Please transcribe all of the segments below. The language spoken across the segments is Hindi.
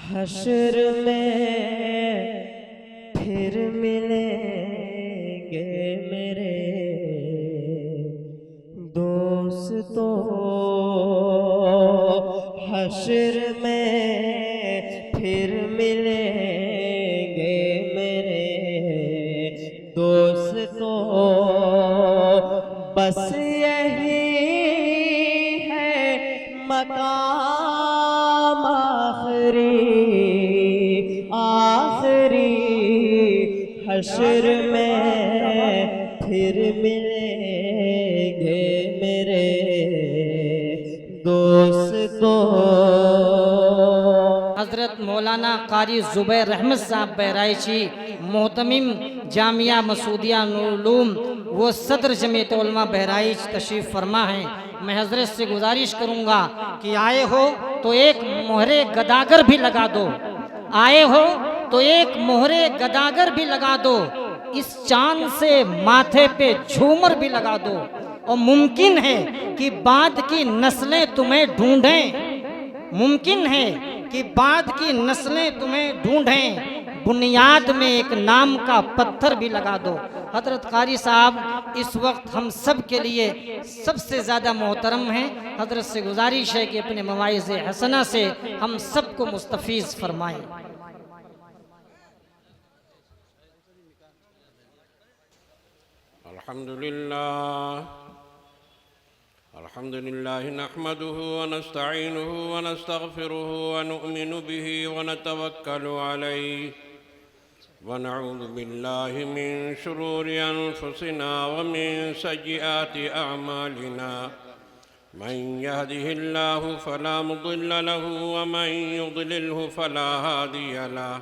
हश्र में फिर मिलेंगे मेरे दोस्तों, हश्र में फिर मिलेंगे मेरे दोस्तों। बस यही है मकाम आखिरी, आखिरी हश्र में फिर मिलेंगे मेरे दोस्तों। हज़रत मौलाना कारी ज़ुबैर रहमत साहब बहराइची मोहतमिम जामिया मसूदिया नूरुल उलूम वो सदर जमीयत उलमा बहराइच तशरीफ़ फरमा हैं। मैं हज़रत से गुजारिश करूँगा कि आए हो तो एक मोहरे गदागर भी लगा दो, आए हो तो एक मोहरे गदागर भी लगा दो, इस चांद से माथे पे झूमर भी लगा दो। और मुमकिन है कि बाद की नस्लें तुम्हें ढूंढें, मुमकिन है कि बाद की नस्लें तुम्हें ढूंढें, बुनियाद में एक नाम का पत्थर भी लगा दो। हजरत कारी साहब इस वक्त हम सब के लिए सबसे ज़्यादा मोहतरम हैं। हजरत से गुजारिश है कि अपने मवाइज़ हसना से हम सबको मुस्तफ़ीज़ फरमाएं। अल्हम्दुलिल्लाह नहमदुहु व नस्तईनुहु व नस्तगफिरुहु व नुअमिनु बिही व नतवक्कलु अलैहि व नऊज़ु बिल्लाहि मिन शुरूरि अनफुसिना व मिन सय्यिआति अअमालिना। मन यहदिहिल्लाहु फला मुदिल्ल लहु व मन युद्लिल्हु फला हादिय लहु।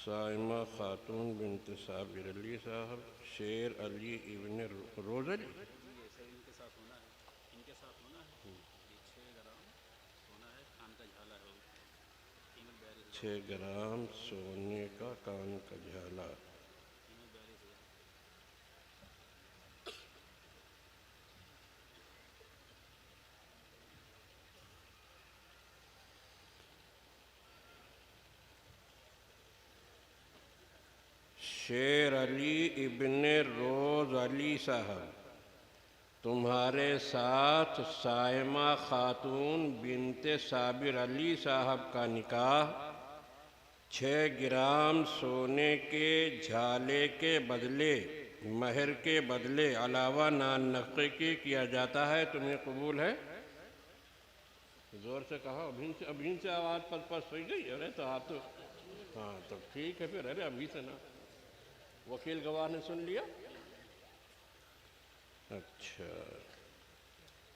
साइमा खातून बिनत साबिर अली साहब, शेर अली इब्न रोज अली। 6 ग्राम सोने का कान का झाला। शेर अली इब्न रोज़ अली साहब, तुम्हारे साथ साइमा खातून बिनते साबिर अली साहब का निकाह 6 ग्राम सोने के झाले के बदले, महर के बदले अलावा नान नफ़क़े के किया जाता है। तुम्हें कबूल है? जोर से कहो, अभी से आवाज़ पद पद सोई गई। अरे तो आप तो, हाँ तो ठीक है फिर। अरे अभी से ना, वकील गवाह ने सुन लिया। अच्छा,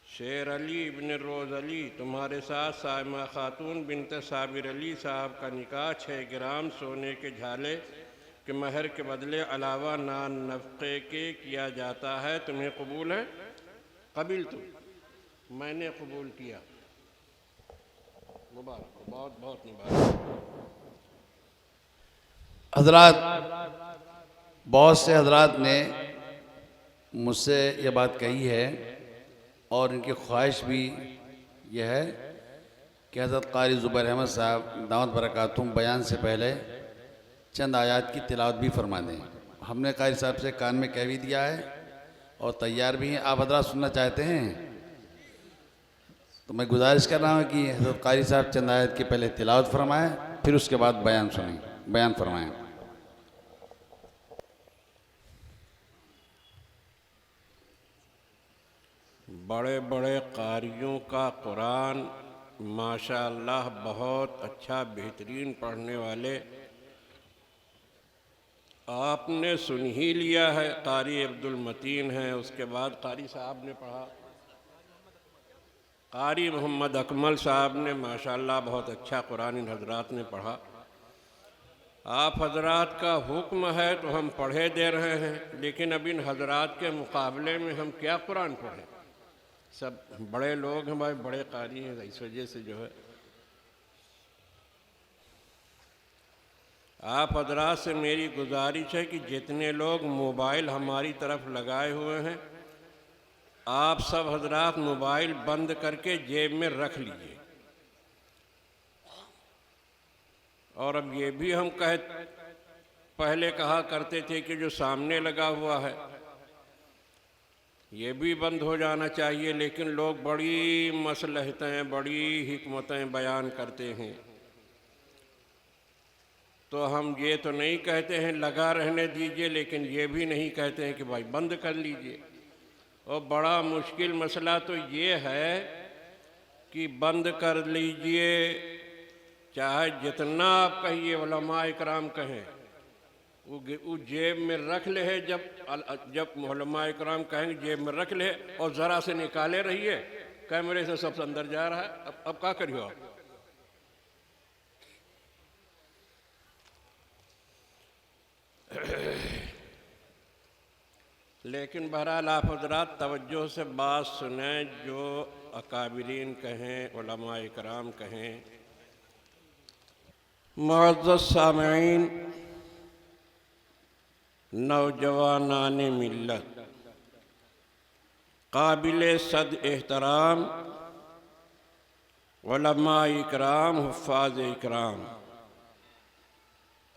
शेर अली इब्न रोज़ अली, तुम्हारे साथ साइमा खातून बिनते साबिर अली साहब का निकाह 6 ग्राम सोने के झाले के महर के बदले अलावा नान नफ़क़े के किया जाता है। तुम्हें कबूल है? कबील तो मैंने कबूल किया। मुबारक, बहुत बहुत मुबारक। हजरात, बहुत से हजरात ने मुझसे ये बात कही है और इनकी ख्वाहिश भी यह है कि हज़रत क़ारी ज़ुबैर अहमद साहब दावत बरकातुहुम बयान से पहले चंद आयात की तिलावत भी फरमा दें। हमने क़ारी साहब से कान में कह भी दिया है और तैयार भी हैं। आप हजरात सुनना चाहते हैं तो मैं गुजारिश कर रहा हूँ कि हज़रत क़ारी साहब चंद आयत की पहले तिलावत फरमाएँ, फिर उसके बाद बयान सुनें, बयान फरमाएँ। बड़े बड़े कारियों का कुरान माशाअल्लाह बहुत अच्छा बेहतरीन पढ़ने वाले आपने सुन ही लिया है। कारी अब्दुल मतीन हैं, उसके बाद कारी साहब ने पढ़ा, कारी मोहम्मद अकमल साहब ने माशाअल्लाह बहुत अच्छा कुरान इन हजरात ने पढ़ा। आप हजरात का हुक्म है तो हम पढ़े दे रहे हैं, लेकिन अब इन हजरात के मुकाबले में हम क्या कुरान पढ़ें। सब बड़े लोग हैं भाई, बड़े कारी हैं, इस वजह से जो है आप हजरात से मेरी गुजारिश है कि जितने लोग मोबाइल हमारी तरफ लगाए हुए हैं, आप सब हजरात मोबाइल बंद करके जेब में रख लीजिए। और अब ये भी हम पहले कहा करते थे कि जो सामने लगा हुआ है ये भी बंद हो जाना चाहिए, लेकिन लोग बड़ी मसलहतें, बड़ी हिकमतें बयान करते हैं। तो हम ये तो नहीं कहते हैं लगा रहने दीजिए, लेकिन ये भी नहीं कहते हैं कि भाई बंद कर लीजिए। और बड़ा मुश्किल मसला तो ये है कि बंद कर लीजिए, चाहे जितना आप कहिए, उलमा इकराम कहें, वो जेब में रख ले है। जब उलमा इकराम कहेंगे जेब में रख ले और ज़रा से निकाले रहिए, कैमरे से सब अंदर जा रहा है। अब क्या करियो आप। लेकिन बहरहाल आप हजरात तवज्जो से बात सुने, जो अकाबिरीन कहें, उलमा इकराम कहें। मुअज़्ज़ज़ सामिईन, नौजवानान मिल्लत, काबिल सद एहतराम उलमा इकराम, हुफ़्फ़ाज़ इकराम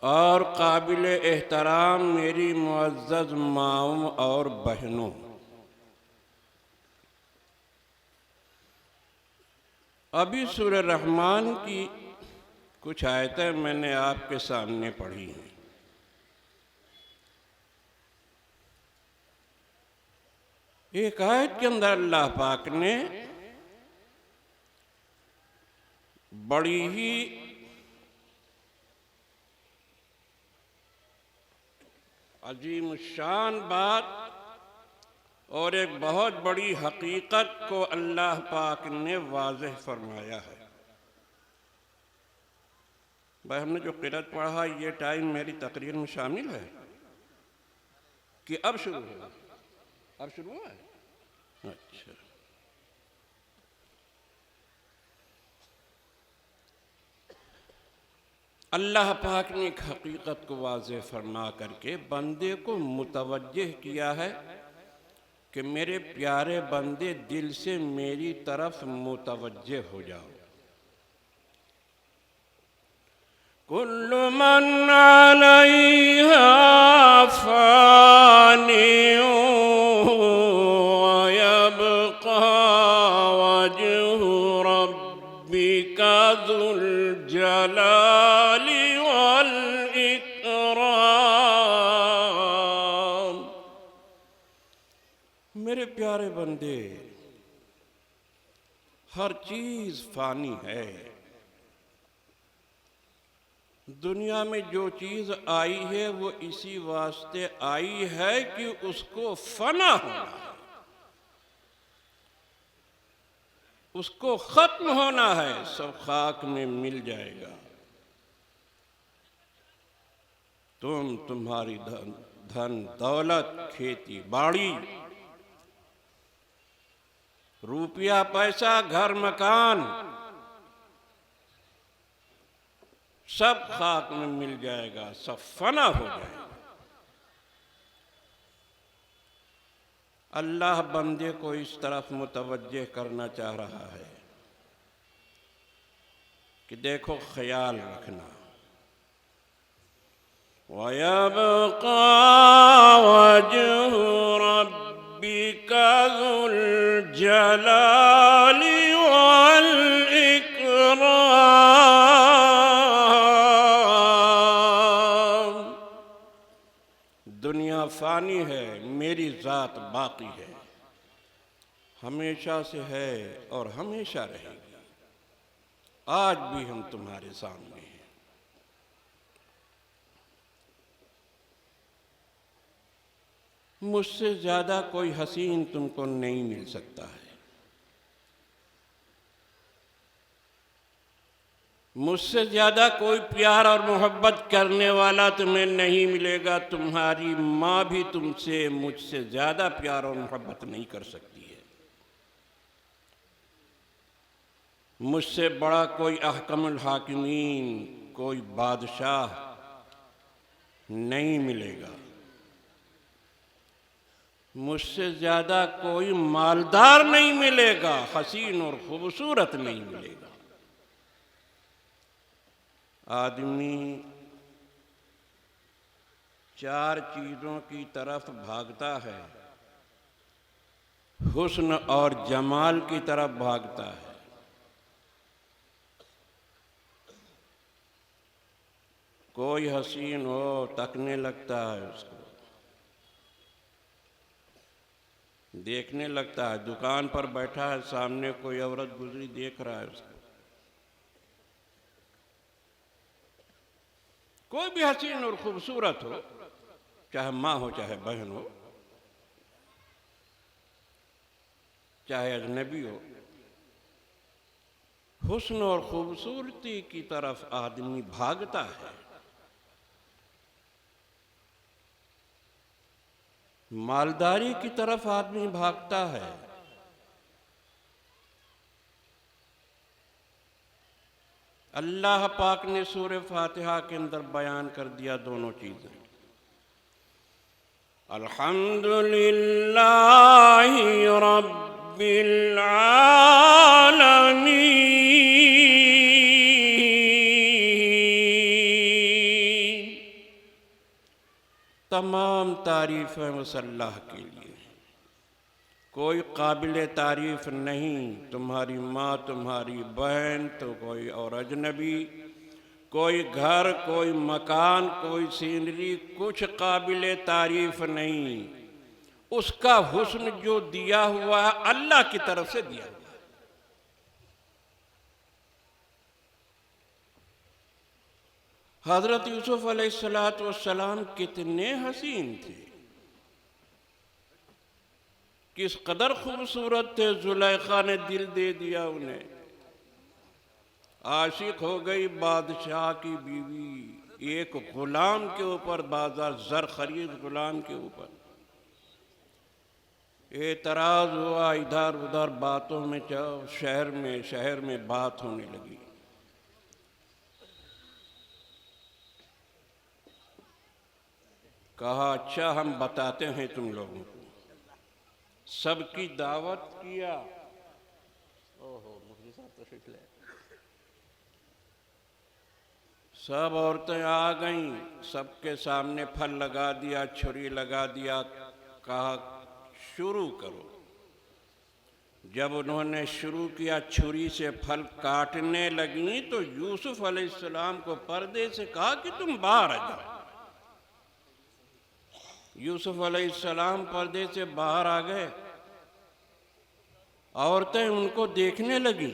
और काबिल एहतराम मेरी मुअज़्ज़ज़ माओं और बहनों, अभी सूरह रहमान की कुछ आयतें मैंने आपके सामने पढ़ी हैं। एक आयत के अंदर अल्लाह पाक ने बड़ी ही अजीम शान बात और एक बहुत बड़ी हकीकत को अल्लाह पाक ने वाज़ेह फरमाया है। भाई हमने जो क़िरात पढ़ा, ये टाइम मेरी तकरीर में शामिल है कि अब शुरू हुआ? अब शुरू हुआ है? अच्छा, अल्लाह पाक ने एक हकीकत को वाज़ेह फरमा करके बंदे को मुतवज्जिह किया है कि मेरे प्यारे बंदे दिल से मेरी तरफ मुतवज्जिह हो जाओ। कुल्लु मन अलैहा फ़ानिउन व यब्क़ा वज्हु रब्बिका ज़ुल जलाली वल इकराम। मेरे प्यारे बंदे, हर चीज फानी है। दुनिया में जो चीज आई है वो इसी वास्ते आई है कि उसको फना होना है, उसको खत्म होना है, सब खाक में मिल जाएगा। तुम्हारी धन दौलत, खेती बाड़ी, रुपया पैसा, घर मकान, सब खाक में मिल जाएगा, सब फना हो जाएगा। अल्लाह बंदे को इस तरफ मुतवज्जे करना चाह रहा है कि देखो, ख्याल रखना, वयब्का वज्हु रब्बिका ज़ुल जलाली वल इकराम। दुनिया फानी है, मेरी ज़ात बाकी है, हमेशा से है और हमेशा रहेगी। आज भी हम तुम्हारे सामने हैं। मुझसे ज़्यादा कोई हसीन तुमको नहीं मिल सकता है, मुझसे ज़्यादा कोई प्यार और मोहब्बत करने वाला तुम्हें नहीं मिलेगा। तुम्हारी माँ भी तुमसे, मुझसे ज़्यादा प्यार और मोहब्बत नहीं कर सकती है। मुझसे बड़ा कोई अहकमुल हाकिमीन, कोई बादशाह नहीं मिलेगा। मुझसे ज़्यादा कोई मालदार नहीं मिलेगा, हसीन और खूबसूरत नहीं मिलेगा। आदमी चार चीज़ों की तरफ भागता है, हुस्न और जमाल की तरफ भागता है। कोई हसीन हो तकने लगता है, उसको देखने लगता है। दुकान पर बैठा है, सामने कोई औरत गुजरी, देख रहा है उसको। कोई भी हसीन और खूबसूरत हो, चाहे माँ हो, चाहे बहन हो, चाहे अजनबी हो, हुस्न और खूबसूरती की तरफ आदमी भागता है। मालदारी की तरफ आदमी भागता है। अल्लाह पाक ने सूरह फातिहा के अंदर बयान कर दिया दोनों चीजें। अल्हम्दुलिल्लाहि रब्बिल आलमीन, तमाम तारीफ़ें उस अल्लाह के लिए, कोई काबिल तारीफ़ नहीं। तुम्हारी माँ, तुम्हारी बहन, तो कोई और अजनबी, कोई घर, कोई मकान, कोई सीनरी, कुछ काबिल तारीफ़ नहीं। उसका हुस्न जो दिया हुआ है, अल्लाह की तरफ से दिया हुआ है। हज़रत यूसुफ अलैहिस्सलातु वस्सलाम कितने हसीन थे, किस कदर खूबसूरत थे। जुलेखा ने दिल दे दिया उन्हें, आशिक हो गई बादशाह की बीवी। एक गुलाम के ऊपर बाजार जर खरीद, गुलाम के ऊपर एतराज हुआ, इधर उधर बातों में शहर में बात होने लगी। कहा, अच्छा हम बताते हैं तुम लोगों को। सबकी दावत किया। ओहो, मुफ्ती साहब तशरीफ ले। सब औरतें आ गईं, सबके सामने फल लगा दिया, छुरी लगा दिया, कहा शुरू करो। जब उन्होंने शुरू किया, छुरी से फल काटने लगी, तो यूसुफ अलैहिस्सलाम को पर्दे से कहा कि तुम बाहर आ जाओ। यूसुफ अलैहिस्सलाम पर्दे से बाहर आ गए औरतें उनको देखने लगी,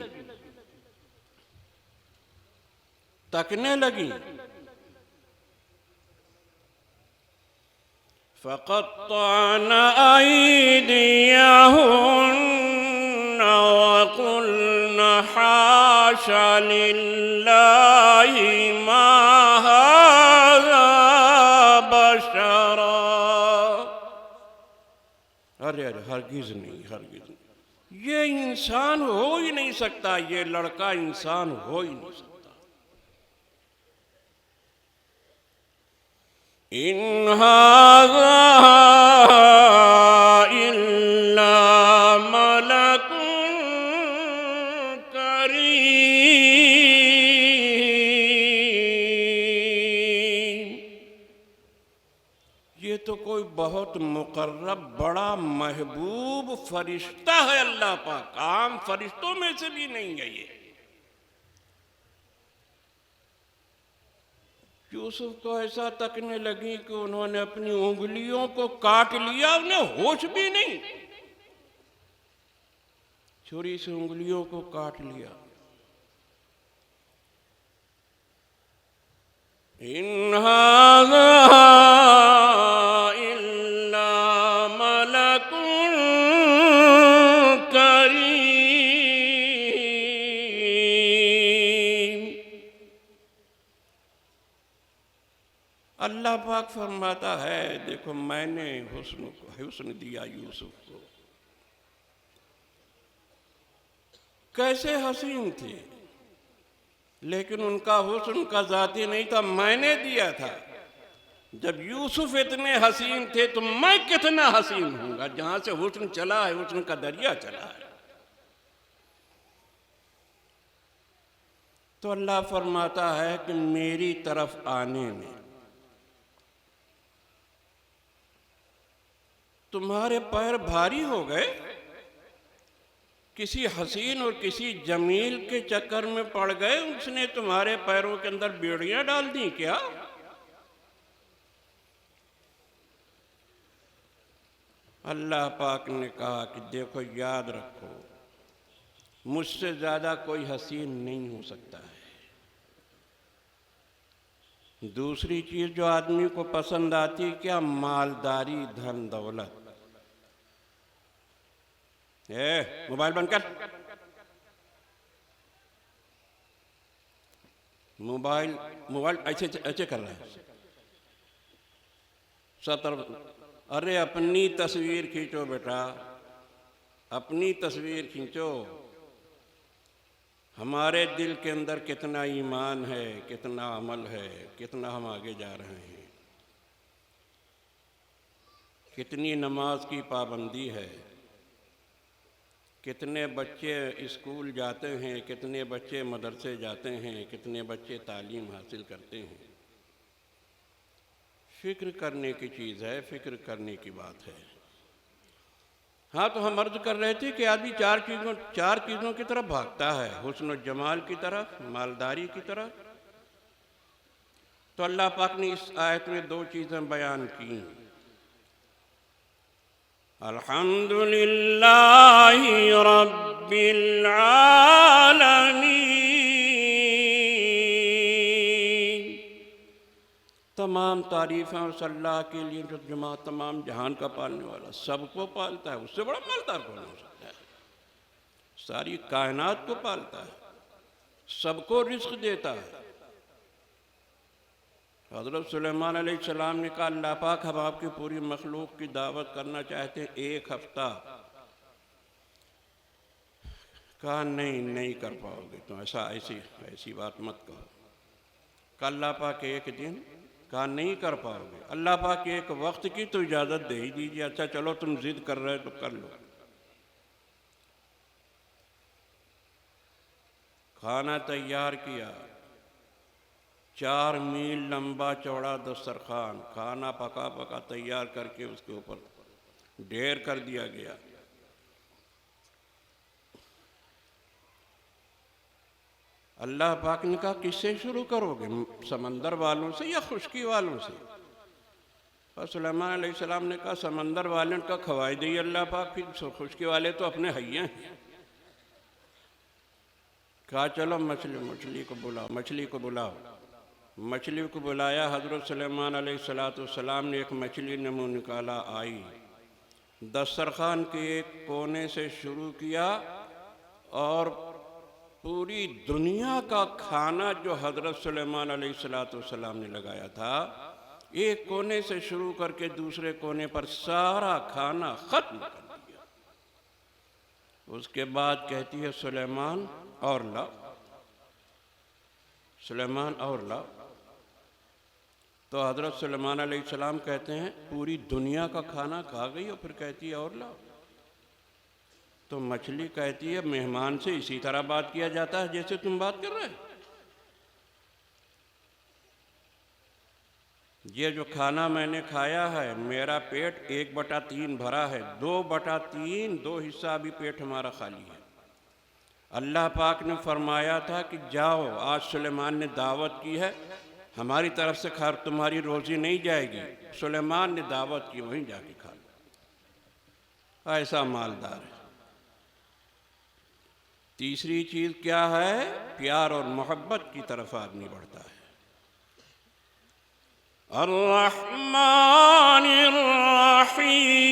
तकने लगी। फ़क़त्तअन अयदियहुन्न वक़ुल्न हाशा लिल्लाहि मा हाज़ा बशरा। अरे अरे, हरगिज़ नहीं, हरगिज़ नहीं, ये इंसान हो ही नहीं सकता, ये लड़का इंसान हो ही नहीं सकता। इन हाज़ा इल्ला मलकुन करीम। ये तो कोई बहुत मुकर्रब बड़ा महबूब फरिश्ता है अल्लाह पाक, आम फरिश्तों में से भी नहीं है ये। यूसुफ को ऐसा तकने लगी कि उन्होंने अपनी उंगलियों को काट लिया, उन्हें होश भी नहीं, छुरी से उंगलियों को काट लिया। इन हाज़ा इल्ला मलकुन करीम। अल्लाह पाक फरमाता है, देखो मैंने हुस्न दिया यूसुफ को, कैसे हसीन थे, लेकिन उनका हुस्न का जाती नहीं था, मैंने दिया था। जब यूसुफ इतने हसीन थे तो मैं कितना हसीन हूंगा। जहां से हुस्न चला है, हुस्न का दरिया चला है। तो अल्लाह फरमाता है कि मेरी तरफ आने में तुम्हारे पैर भारी हो गए, किसी हसीन और किसी जमील के चक्कर में पड़ गए, उसने तुम्हारे पैरों के अंदर बेड़ियां डाल दी क्या? अल्लाह पाक ने कहा कि देखो याद रखो, मुझसे ज्यादा कोई हसीन नहीं हो सकता है। दूसरी चीज जो आदमी को पसंद आती क्या? मालदारी, धन दौलत। मोबाइल बंद कर, मोबाइल ऐसे ऐसे कर रहा है सब तरफ। अरे अपनी तस्वीर खींचो बेटा, अपनी तस्वीर खींचो। हमारे दिल के अंदर कितना ईमान है, कितना अमल है, कितना हम आगे जा रहे हैं, कितनी नमाज की पाबंदी है, कितने बच्चे स्कूल जाते हैं, कितने बच्चे मदरसे जाते हैं, कितने बच्चे तालीम हासिल करते हैं। फिक्र करने की चीज़ है, फिक्र करने की बात है। हाँ, तो हम अर्ज कर रहे थे कि आदमी चार चीज़ों की तरफ भागता है, हुस्न और जमाल की तरफ, मालदारी की तरफ। तो अल्लाह पाक ने इस आयत में दो चीज़ें बयान की। अल्हम्दुलिल्लाहि रब्बिल आलमीन। तमाम तारीफ़ें उस अल्लाह के लिए जो तमाम जहान का पालने वाला, सबको पालता है। उससे बड़ा मालदार कौन हो सकता है? सारी कायनात को पालता है, सबको रिज़्क़ देता है। हज़रत सुलेमान अलैहिस्सलाम ने कहा, अल्लाह पाक हम आपकी पूरी मखलूक की दावत करना चाहते हैं 1 हफ्ता। कहा नहीं कर पाओगे, तो ऐसी बात मत कहो। कहा अल्लाह पाक 1 दिन, कहा नहीं कर पाओगे। अल्लाह पाक 1 वक्त की तो इजाज़त दे ही दीजिए। अच्छा चलो तुम जिद कर रहे हो तो कर लो। खाना तैयार किया, 4 मील लंबा चौड़ा दस्तरखान, खाना पका पका तैयार करके उसके ऊपर ढेर कर दिया गया। अल्लाह पाक ने कहा किससे शुरू करोगे, समंदर वालों से या खुश्की वालों से? और सुलेमान अलैहिस्सलाम ने कहा समंदर वालों का खवाई दी अल्लाह पाक, फिर खुश्की वाले तो अपने हैये हैं। कहा चलो मछली को बुलाओ, मछली को बुलाओ। मछली को बुलाया। हज़रत सुलेमान अलैहिस्सलाम ने एक मछली ने मुँह निकाला, आई, दस्तरखान के एक कोने से शुरू किया और पूरी दुनिया का खाना जो हज़रत सुलेमान अलैहिस्सलाम ने लगाया था, एक कोने से शुरू करके दूसरे कोने पर सारा खाना खत्म कर दिया। उसके बाद कहती है सुलेमान और लाओ, सुलेमान और लाओ। तो हज़रत सुलेमान अलैहिस्सलाम कहते हैं पूरी दुनिया का खाना खा गई और फिर कहती है और लाओ। तो मछली कहती है मेहमान से इसी तरह बात किया जाता है जैसे तुम बात कर रहे हो। ये जो खाना मैंने खाया है, मेरा पेट 1/3 भरा है, 2/3 2 हिस्सा अभी पेट हमारा खाली है। अल्लाह पाक ने फरमाया था कि जाओ, आज सुलेमान ने दावत की है, हमारी तरफ से खैर तुम्हारी रोज़ी नहीं जाएगी, सुलेमान ने दावत की, वहीं जाके खा लो। ऐसा मालदार है। तीसरी चीज़ क्या है? प्यार और मोहब्बत की तरफ आदमी बढ़ता है। अर्रहमानिर रहीम,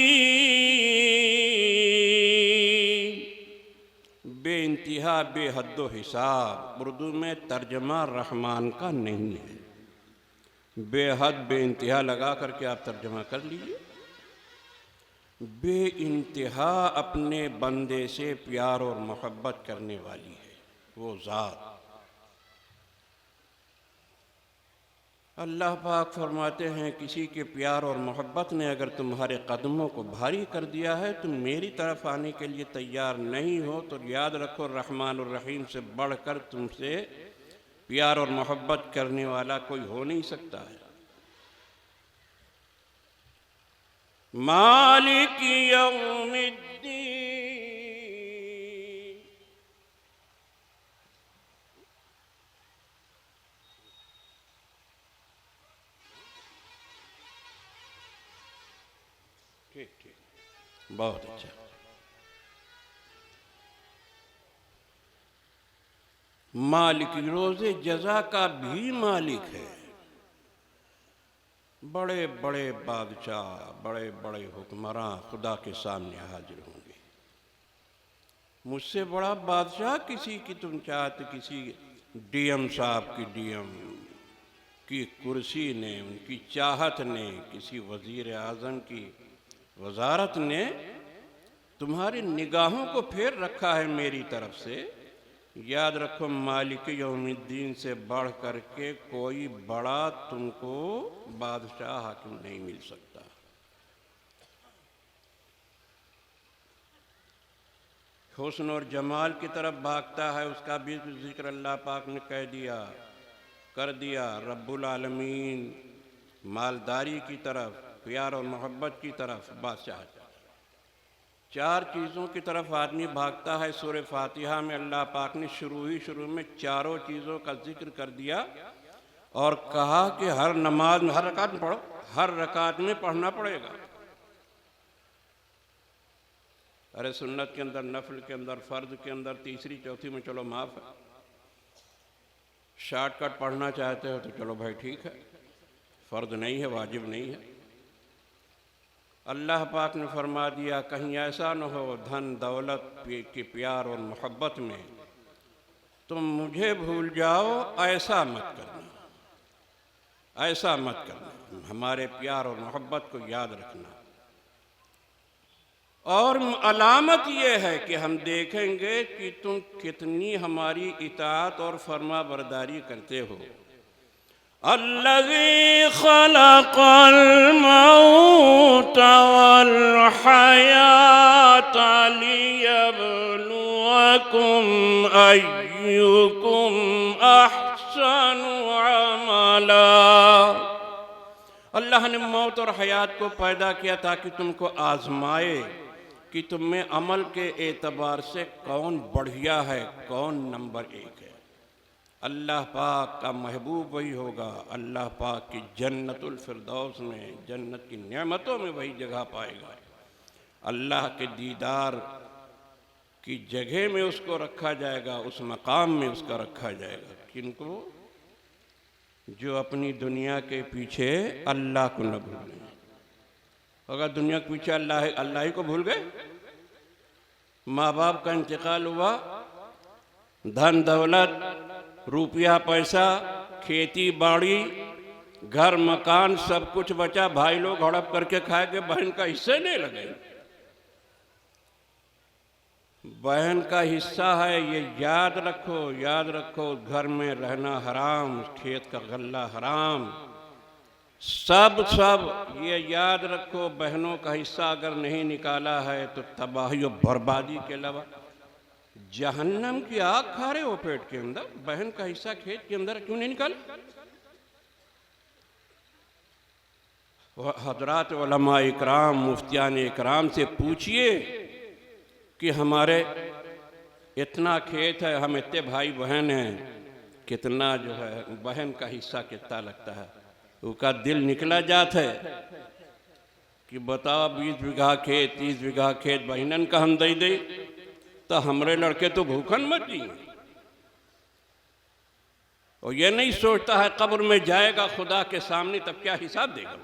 बेइंतिहा बेहद्दो हिसाब। उर्दू में तर्जमा रहमान का नहीं है, बेहद बेइंतिहा लगा करके आप तर्जमा कर लीजिए। बेइंतिहा अपने बंदे से प्यार और मोहब्बत करने वाली है वो ज़ात। अल्लाह पाक फरमाते हैं किसी के प्यार और मोहब्बत ने अगर तुम्हारे कदमों को भारी कर दिया है, तुम मेरी तरफ आने के लिए तैयार नहीं हो, तो याद रखो रहमान और रहीम से बढ़कर तुमसे प्यार और मोहब्बत करने वाला कोई हो नहीं सकता है। मालिक यौमिद्दीन, ठीक ठीक, बहुत अच्छा। मालिक रोज़े जज़ा का भी मालिक है। बड़े बड़े बादशाह, बड़े बड़े हुक्मरान खुदा के सामने हाजिर होंगे। मुझसे बड़ा बादशाह किसी की तुम चाहते, किसी डीएम साहब की डीएम की कुर्सी ने, उनकी चाहत ने, किसी वज़ीर आज़म की वज़ारत ने तुम्हारी निगाहों को फेर रखा है मेरी तरफ से। याद रखो मालिक यौमिद्दीन से बढ़ करके कोई बड़ा तुमको बादशाह हाकिम नहीं मिल सकता। हुस्न और जमाल की तरफ भागता है, उसका भी जिक्र अल्लाह पाक ने कह दिया, कर दिया। रब्बुल आलमीन मालदारी की तरफ, प्यार और मोहब्बत की तरफ, बादशाह। 4 चीज़ों की तरफ आदमी भागता है। सूरह फातिहा में अल्लाह पाक ने शुरू में चारों चीज़ों का जिक्र कर दिया और कहा कि हर नमाज में, हर रकात में पढ़ो, हर रकात में पढ़ना पड़ेगा। अरे सुन्नत के अंदर, नफल के अंदर, फ़र्द के अंदर, तीसरी चौथी में चलो माफ़ है। शॉर्टकट पढ़ना चाहते हो तो चलो भाई ठीक है, फ़र्द नहीं है, वाजिब नहीं है। अल्लाह पाक ने फरमा दिया कहीं ऐसा न हो धन दौलत के प्यार और मोहब्बत में तुम मुझे भूल जाओ, ऐसा मत करना, ऐसा मत करना। हमारे प्यार और मोहब्बत को याद रखना। और अलामत ये है कि हम देखेंगे कि तुम कितनी हमारी इताअत और फरमा बरदारी करते हो। अल्लज़ी खलक़ल मौत वल हयात लियब्लुवकुम अय्युकुम अहसनु अमला। अल्लाह ने मौत और हयात को पैदा किया ताकि तुमको आजमाए कि तुम में अमल के एतबार से कौन बढ़िया है, कौन नंबर 1 है। अल्लाह पाक का महबूब वही होगा, अल्लाह पाक की जन्नतुल फिरदौस में, जन्नत की नेमतों में वही जगह पाएगा। अल्लाह के दीदार की जगह में उसको रखा जाएगा, उस मकाम में उसका रखा जाएगा। किनको? जो अपनी दुनिया के पीछे अल्लाह को न भूलें। अगर दुनिया के पीछे अल्लाह ही को भूल गए, माँ बाप का इंतकाल हुआ, धन दौलत, रुपया पैसा, खेती बाड़ी, घर मकान सब कुछ बचा, भाई लोग हड़प करके खाए के बहन का हिस्से नहीं लगे। बहन का हिस्सा है, ये याद रखो, याद रखो। घर में रहना हराम, खेत का गल्ला हराम, सब ये याद रखो। बहनों का हिस्सा अगर नहीं निकाला है तो तबाही और बर्बादी के अलावा जहन्नम की आग खा रहे हो पेट के अंदर। बहन का हिस्सा खेत के अंदर क्यों नहीं निकाला? हजरात उलमा इकराम, मुफ्तियान इकराम से पूछिए कि हमारे इतना खेत है, हम इतने भाई बहन हैं, कितना जो है बहन का हिस्सा कितना लगता है? उसका दिल निकला जात है कि बताओ 20 बीघा खेत, 30 बीघा खेत बहनन का हम दे दे तो हमरे लड़के तो भूखन मर जी। और ये नहीं सोचता है कब्र में जाएगा खुदा के सामने तब क्या हिसाब देगा?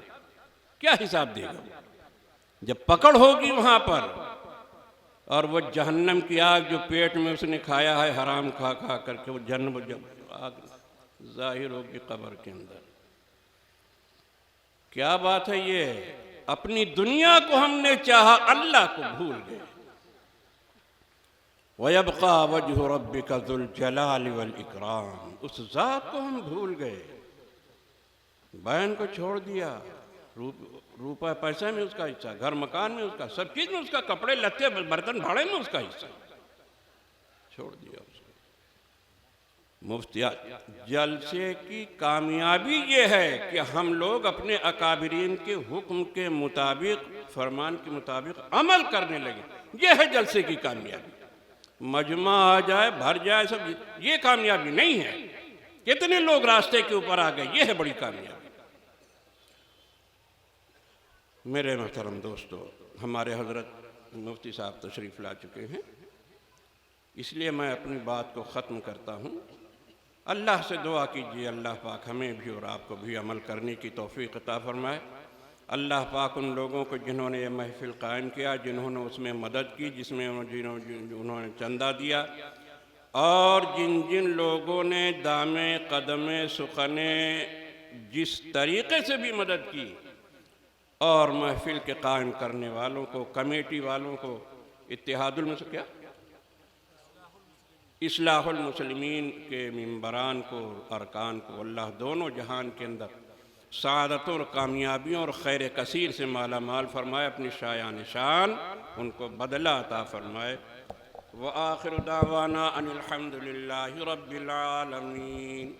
क्या हिसाब देगा जब पकड़ होगी वहां पर? और वो जहन्नम की आग जो पेट में उसने खाया है हराम खा खा करके, वो जन्म जब आग जाहिर होगी कब्र के अंदर। क्या बात है ये? अपनी दुनिया को हमने चाहा, अल्लाह को भूल गए। वयब्का वजहु रब्बिका ज़ुल जलाल वल इकराम, उस जात को हम भूल गए। बहन को छोड़ दिया, रुपया पैसे में उसका हिस्सा, घर मकान में उसका, सब चीज में उसका, कपड़े लत्ते बर्तन भाड़े में उसका हिस्सा, छोड़ दिया उसको। मुफ्तिया जलसे की कामयाबी ये है कि हम लोग अपने अकाबिरीन के हुक्म के मुताबिक, फरमान के मुताबिक अमल करने लगे। ये है जलसे की कामयाबी। मजमा आ जाए, भर जाए, सब ये कामयाबी नहीं है। कितने लोग रास्ते के ऊपर आ गए, ये है बड़ी कामयाबी। मेरे मोहतरम दोस्तों, हमारे हजरत मुफ्ती साहब तशरीफ़ ला चुके हैं, इसलिए मैं अपनी बात को ख़त्म करता हूँ। अल्लाह से दुआ कीजिए अल्लाह पाक हमें भी और आपको भी अमल करने की तौफ़ीक़ अता फ़रमाए। अल्लाह पाक उन लोगों को जिन्होंने ये महफ़िल कायम किया, जिन्होंने उसमें मदद की, जिसमें उन्होंने चंदा दिया, और जिन जिन लोगों ने दामे कदमे सुखने जिस तरीक़े से भी मदद की, और महफ़िल के कायम करने वालों को, कमेटी वालों को, इत्तेहादुल क्या इस्लाहुल मुस्लिमीन के मिंबरान को, अरकान को अल्लाह दोनों जहान के अंदर सादतों और कामयाबियों और खैर कसीर से माला माल फरमाए। अपनी शायान शान उनको बदला अता फरमाए। व आखिर दावाना अनिल हम्दुलिल्लाहि रब्बिल आलमीन।